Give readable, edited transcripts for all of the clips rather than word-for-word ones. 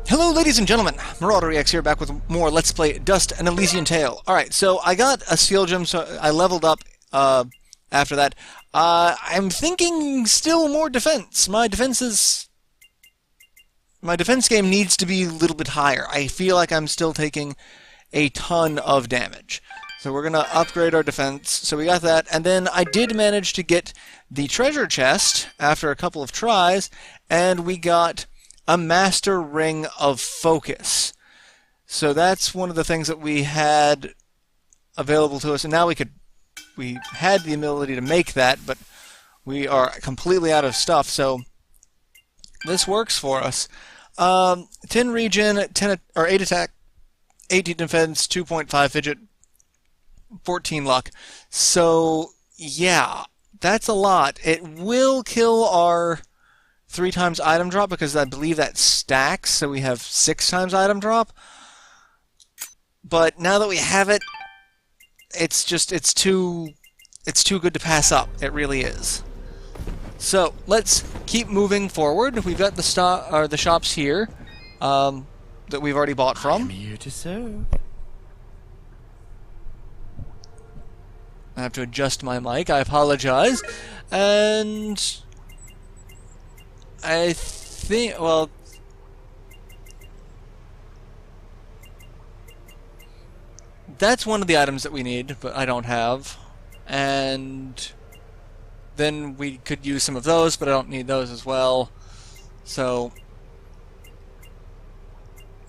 Hello ladies and gentlemen, MarauderEX here, back with more Let's Play Dust: An Elysian Tale. Alright, so I got a seal gem, so I leveled up after that. I'm thinking still more defense. My defense game needs to be a little bit higher. I feel like I'm still taking a ton of damage. So we're going to upgrade our defense. So we got that, and then I did manage to get the treasure chest after a couple of tries, and we got a master ring of focus. So that's one of the things that we had available to us, and now we had the ability to make that, but we are completely out of stuff, so this works for us. 10 regen, 8 attack, 18 defense, 2.5 fidget, 14 luck. So yeah, that's a lot. It will kill our 3 times item drop, because I believe that stacks, so we have 6 times item drop. But now that we have it, it's too good to pass up. It really is. So let's keep moving forward. We've got the shops here that we've already bought from. I'm here to serve. I have to adjust my mic. I apologize. And I think, well, that's one of the items that we need, but I don't have. And then we could use some of those, but I don't need those as well. So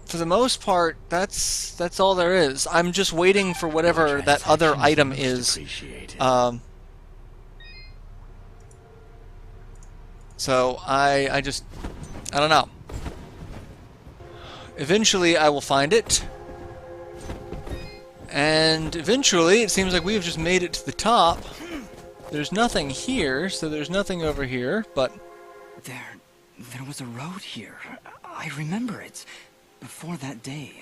for the most part, that's all there is. I'm just waiting for whatever that other item is. So I don't know. Eventually I will find it. And eventually it seems like we've just made it to the top. There's nothing here, so there's nothing over here, but There was a road here. I remember it. Before that day.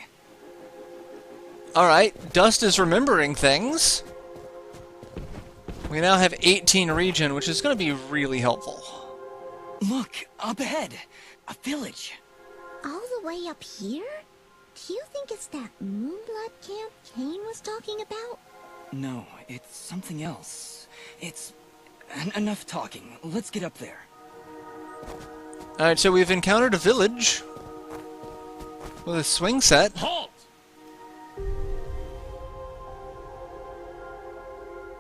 Alright, Dust is remembering things. We now have 18 regen, which is going to be really helpful. Look, up ahead. A village. All the way up here? Do you think it's that Moonblood camp Kane was talking about? No, it's something else. It's... enough talking. Let's get up there. Alright, so we've encountered a village with a swing set. Halt!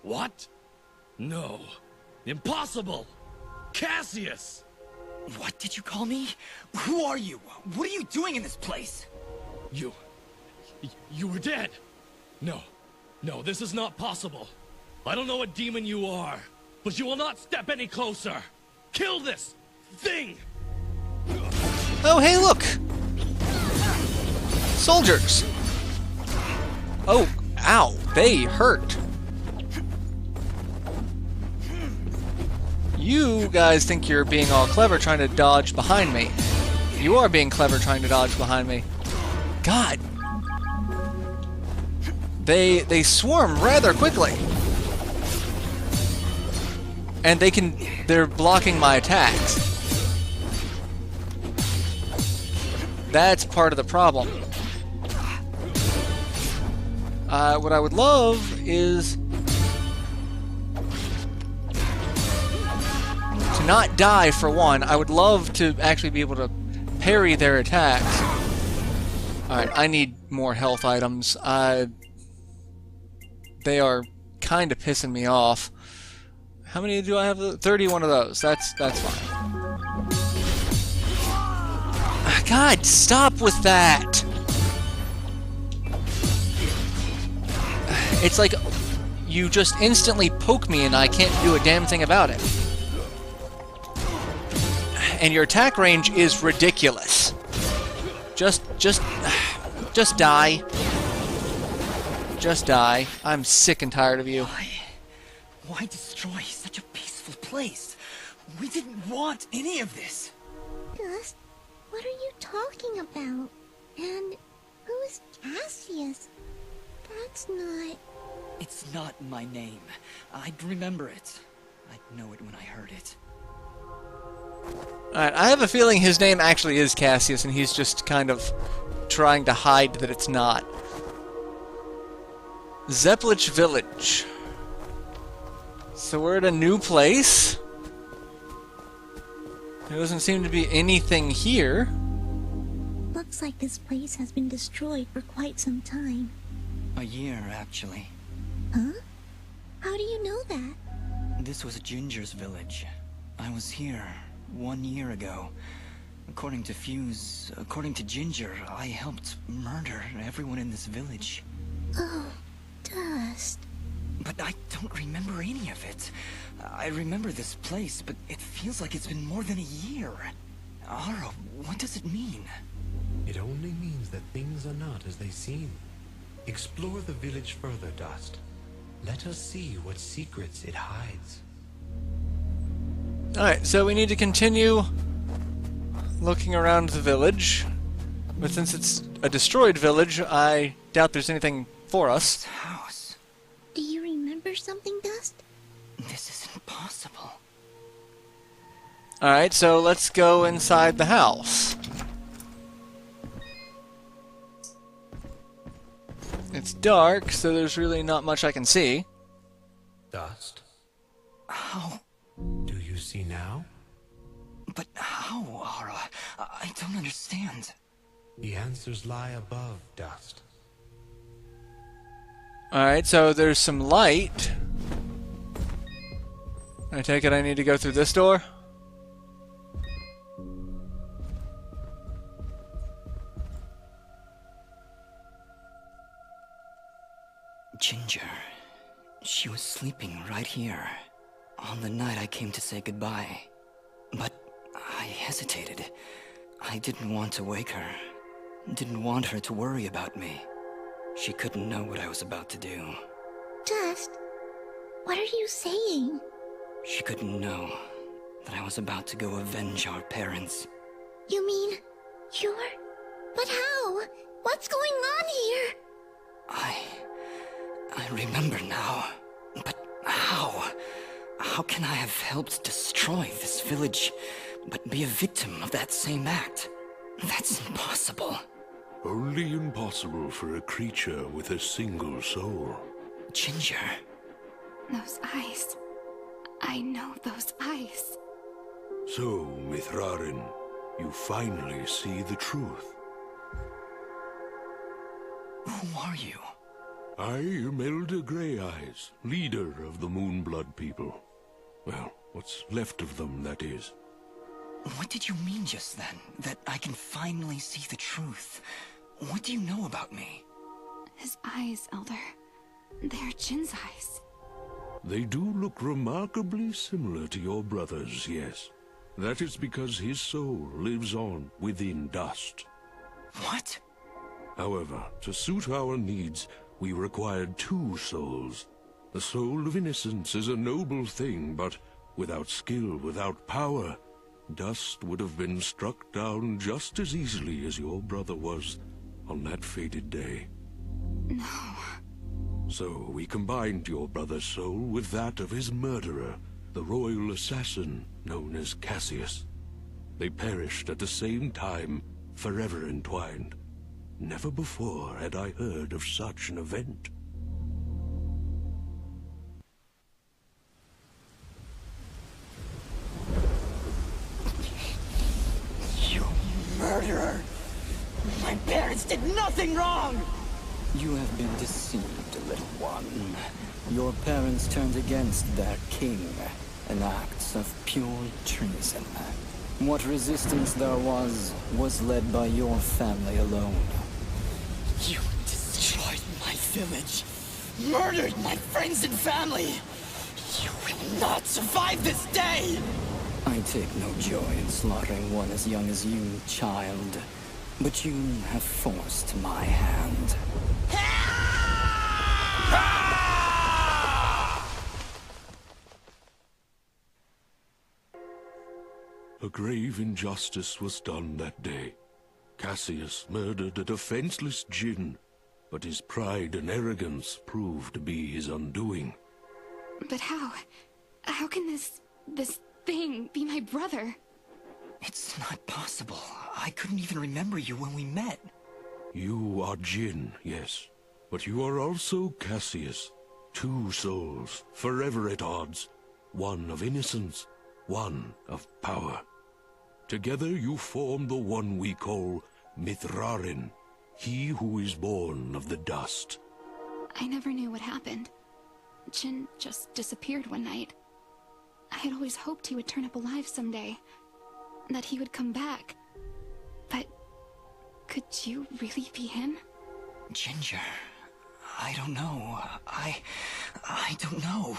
What? No. Impossible! Cassius! What did you call me? Who are you? What are you doing in this place? You were dead! No. No, this is not possible. I don't know what demon you are, but you will not step any closer! Kill this thing! Oh, hey, look! Soldiers! Oh, ow, they hurt. You guys think you're being all clever trying to dodge behind me. You are being clever trying to dodge behind me. God. They swarm rather quickly. And they're blocking my attacks. That's part of the problem. What I would love is to not die, for one. I would love to actually be able to parry their attacks. Alright, I need more health items. They are kind of pissing me off. How many do I have? 31 of those. That's fine. God, stop with that! It's like you just instantly poke me and I can't do a damn thing about it. And your attack range is ridiculous. Just die. Just die. I'm sick and tired of you. Why destroy such a peaceful place? We didn't want any of this. Gus, what are you talking about? And who is Cassius? That's not... It's not my name. I'd remember it. I'd know it when I heard it. Alright, I have a feeling his name actually is Cassius, and he's just kind of trying to hide that it's not. Zepplich Village. So we're at a new place. There doesn't seem to be anything here. Looks like this place has been destroyed for quite some time. A year, actually. Huh? How do you know that? This was Ginger's village. I was here 1 year ago. According to Fuse, according to Ginger, I helped murder everyone in this village. Oh, Dust. But I don't remember any of it. I remember this place, but it feels like it's been more than a year. Ara, what does it mean? It only means that things are not as they seem. Explore the village further, Dust. Let us see what secrets it hides. Alright, so we need to continue looking around the village. But since it's a destroyed village, I doubt there's anything for us. This house. Do you remember something, Dust? This isn't possible. Alright, so let's go inside the house. It's dark, so there's really not much I can see. Dust, How? do you see now? But how, Ara? I don't understand. The answers lie above, Dust. Alright, so there's some light. I take it I need to go through this door? Ginger. She was sleeping right here. On the night I came to say goodbye. But I hesitated. I didn't want to wake her. Didn't want her to worry about me. She couldn't know what I was about to do. Dust, what are you saying? She couldn't know that I was about to go avenge our parents. You mean, you're... But how? What's going on here? I remember now. But how? How can I have helped destroy this village, but be a victim of that same act? That's impossible. Only impossible for a creature with a single soul. Ginger. Those eyes. I know those eyes. So, Mithrarin, you finally see the truth. Who are you? I am Elder Grey Eyes, leader of the Moonblood people. Well, what's left of them, that is. What did you mean just then? That I can finally see the truth? What do you know about me? His eyes, Elder. They're Jin's eyes. They do look remarkably similar to your brother's, yes. That is because his soul lives on within Dust. What? However, to suit our needs, we required 2 souls. The soul of innocence is a noble thing, but without skill, without power, Dust would have been struck down just as easily as your brother was on that fated day. No. So we combined your brother's soul with that of his murderer, the royal assassin known as Cassius. They perished at the same time, forever entwined. Never before had I heard of such an event. You murderer! My parents did nothing wrong! You have been deceived, little one. Your parents turned against their king, an act of pure treason. What resistance there was led by your family alone. You destroyed my village, murdered my friends and family. You will not survive this day! I take no joy in slaughtering one as young as you, child. But you have forced my hand. A grave injustice was done that day. Cassius murdered a defenseless Jinn, but his pride and arrogance proved to be his undoing. But how? How can this thing be my brother? It's not possible. I couldn't even remember you when we met. You are Jin, yes. But you are also Cassius. Two souls, forever at odds. One of innocence, one of power. Together you form the one we call Mithrarin, he who is born of the dust. I never knew what happened. Jin just disappeared one night. I had always hoped he would turn up alive someday. That he would come back. But could you really be him? Ginger, I don't know. I don't know.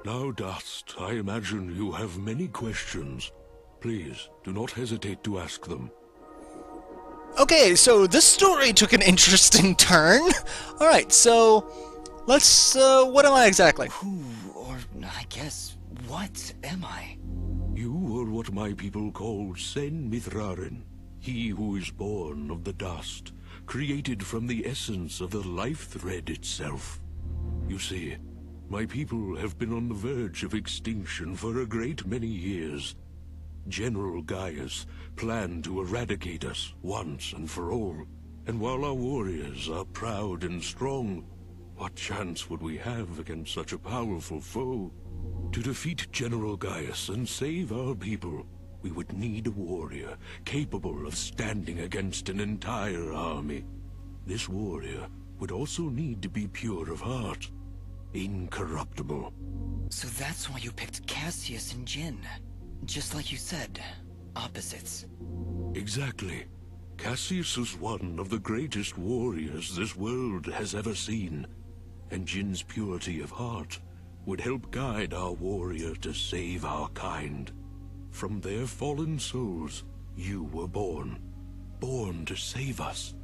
Now, Dust, I imagine you have many questions. Please, do not hesitate to ask them. Okay, so this story took an interesting turn. Alright, so let's, what am I exactly? Who, or I guess, what am I? You are what my people call Sen Mithrarin, he who is born of the dust, created from the essence of the life thread itself. You see, my people have been on the verge of extinction for a great many years. General Gaius planned to eradicate us once and for all, and while our warriors are proud and strong, what chance would we have against such a powerful foe? To defeat General Gaius and save our people, we would need a warrior capable of standing against an entire army. This warrior would also need to be pure of heart, incorruptible. So that's why you picked Cassius and Jin. Just like you said, opposites. Exactly. Cassius is one of the greatest warriors this world has ever seen, and Jin's purity of heart would help guide our warrior to save our kind. From their fallen souls, you were born. Born to save us.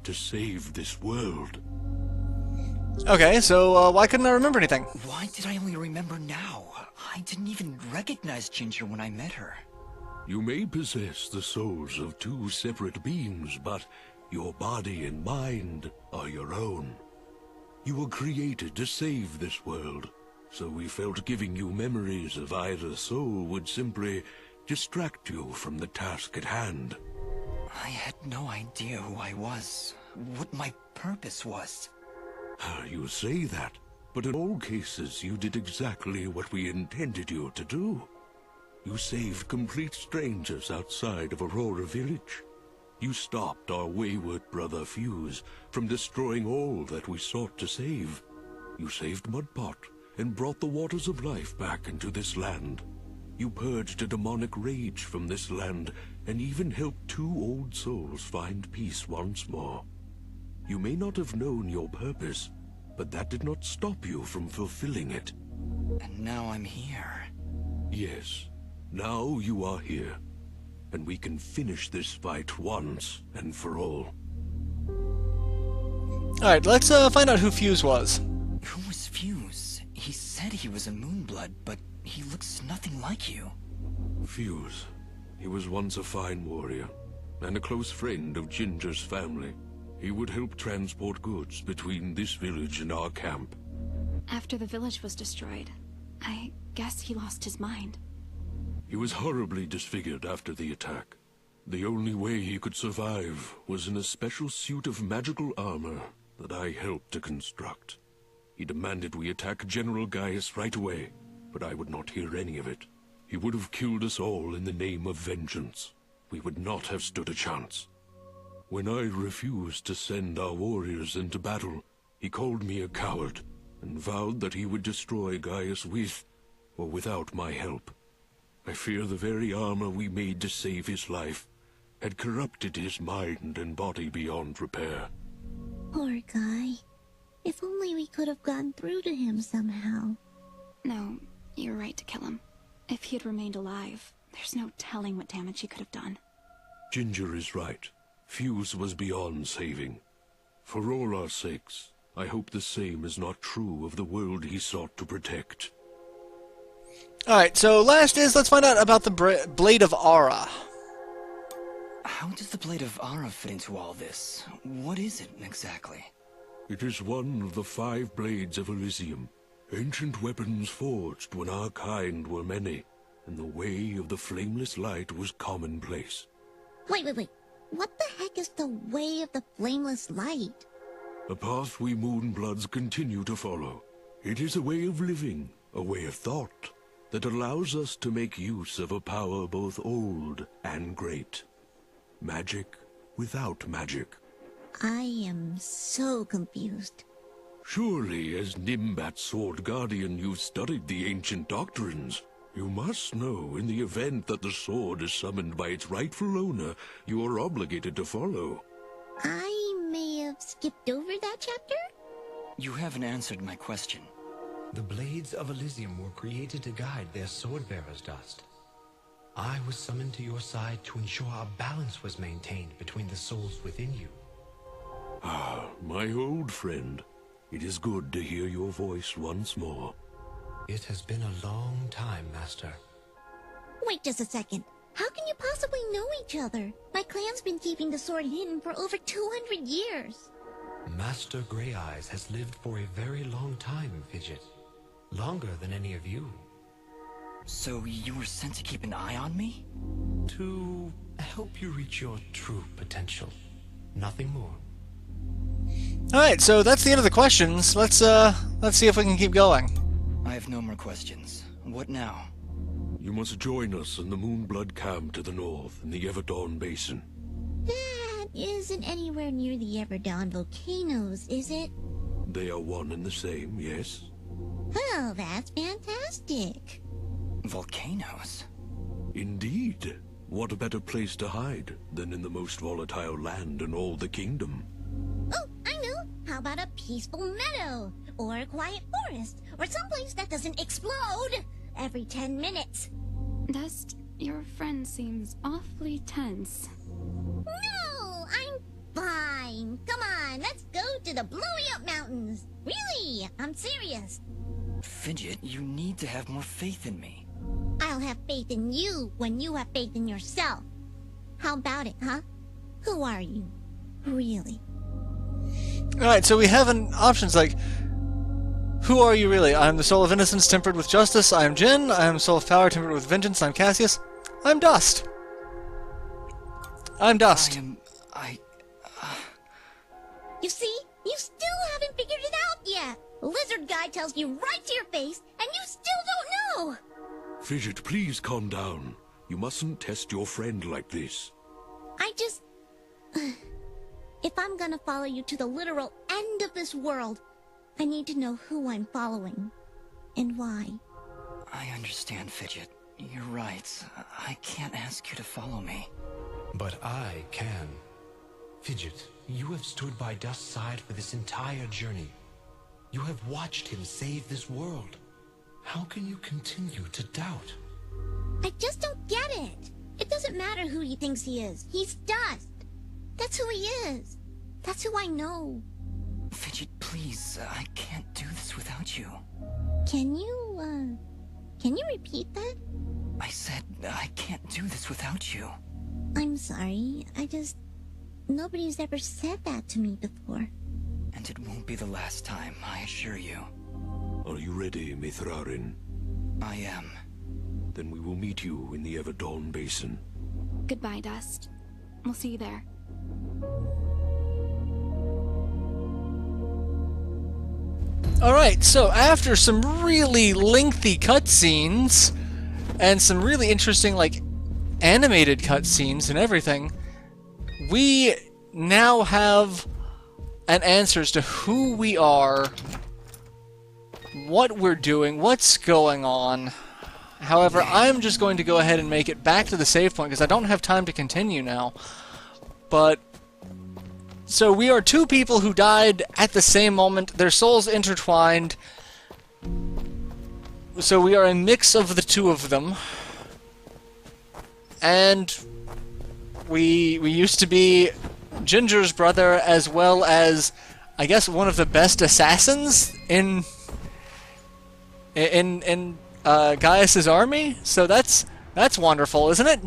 To save this world. Okay, so why couldn't I remember anything? Why did I only remember now? I didn't even recognize Ginger when I met her. You may possess the souls of two separate beings, but your body and mind are your own. You were created to save this world, so we felt giving you memories of either soul would simply distract you from the task at hand. I had no idea who I was, what my purpose was. You say that, but in all cases you did exactly what we intended you to do. You saved complete strangers outside of Aurora Village. You stopped our wayward brother Fuse from destroying all that we sought to save. You saved Mudpot and brought the waters of life back into this land. You purged a demonic rage from this land and even helped two old souls find peace once more. You may not have known your purpose, but that did not stop you from fulfilling it. And now I'm here. Yes, now you are here, and we can finish this fight once and for all. Alright, let's find out who Fuse was. Who was Fuse? He said he was a Moonblood, but he looks nothing like you. Fuse. He was once a fine warrior, and a close friend of Ginger's family. He would help transport goods between this village and our camp. After the village was destroyed, I guess he lost his mind. He was horribly disfigured after the attack. The only way he could survive was in a special suit of magical armor that I helped to construct. He demanded we attack General Gaius right away, but I would not hear any of it. He would have killed us all in the name of vengeance. We would not have stood a chance. When I refused to send our warriors into battle, he called me a coward and vowed that he would destroy Gaius with or without my help. I fear the very armor we made to save his life had corrupted his mind and body beyond repair. Poor guy. If only we could have gone through to him somehow. No, you're right to kill him. If he had remained alive, there's no telling what damage he could have done. Ginger is right. Fuse was beyond saving. For all our sakes, I hope the same is not true of the world he sought to protect. Alright, so last is, let's find out about the Blade of Aura. How does the Blade of Aura fit into all this? What is it exactly? It is one of the 5 blades of Elysium, ancient weapons forged when our kind were many. and the way of the flameless light was commonplace. Wait. What the heck is the way of the flameless light? A path we Moonbloods continue to follow. It is a way of living, a way of thought, that allows us to make use of a power both old and great. Magic without magic. I am so confused. Surely, as Nimbat's Sword Guardian, you've studied the ancient doctrines. You must know, in the event that the sword is summoned by its rightful owner, you are obligated to follow. I may have skipped over that chapter? You haven't answered my question. The blades of Elysium were created to guide their sword-bearers, Dust. I was summoned to your side to ensure a balance was maintained between the souls within you. Ah, my old friend. It is good to hear your voice once more. It has been a long time, Master. Wait just a second. How can you possibly know each other? My clan's been keeping the sword hidden for over 200 years. Master Grey Eyes has lived for a very long time, Fidget. Longer than any of you. So you were sent to keep an eye on me? To help you reach your true potential. Nothing more. Alright, so that's the end of the questions. Let's see if we can keep going. I have no more questions. What now? You must join us in the Moonblood camp to the north, in the Everdawn Basin. That isn't anywhere near the Everdawn volcanoes, is it? They are one and the same, yes? Well, that's fantastic. Volcanoes? Indeed. What a better place to hide than in the most volatile land in all the kingdom? Oh, I know. How about a peaceful meadow? Or a quiet forest? Or someplace that doesn't explode every 10 minutes? Dust, your friend seems awfully tense. No, I'm fine. Come on, let's go to the Blowy Up Mountains. Really, I'm serious. Fidget, you need to have more faith in me. I'll have faith in you when you have faith in yourself. How about it, huh? Who are you? Really? Alright, so we have options like, who are you really? I am the soul of innocence tempered with justice. I am Jin. I am soul of power tempered with vengeance. I'm Cassius. I'm Dust. I'm Dust. You see? You still haven't figured it out yet. Lizard guy tells you right to your face, and you still don't know. Fidget, please calm down. You mustn't test your friend like this. I just... If I'm gonna follow you to the literal end of this world, I need to know who I'm following. And why. I understand, Fidget. You're right. I can't ask you to follow me. But I can. Fidget, you have stood by Dust's side for this entire journey. You have watched him save this world. How can you continue to doubt? I just don't get it. It doesn't matter who he thinks he is. He's Dust. That's who he is. That's who I know. Fidget, please. I can't do this without you. Can you repeat that? I said I can't do this without you. I'm sorry. Nobody's ever said that to me before. And it won't be the last time, I assure you. Are you ready, Mithrarin? I am. Then we will meet you in the Everdawn Basin. Goodbye, Dust. We'll see you there. Alright, so after some really lengthy cutscenes, and some really interesting, like, animated cutscenes and everything, we now have an answers to who we are, what we're doing, what's going on. However, I'm just going to go ahead and make it back to the save point, because I don't have time to continue now. But... so we are two people who died at the same moment, their souls intertwined. So we are a mix of the two of them. And we used to be Ginger's brother, as well as, I guess, one of the best assassins in Gaius's army. So that's wonderful, isn't it?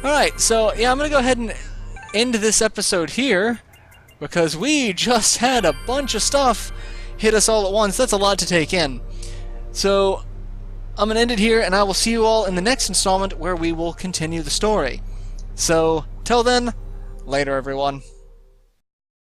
Alright, so yeah, I'm gonna go ahead and end this episode here, because we just had a bunch of stuff hit us all at once. That's a lot to take in. So I'm going to end it here, and I will see you all in the next installment where we will continue the story. So, till then, later everyone.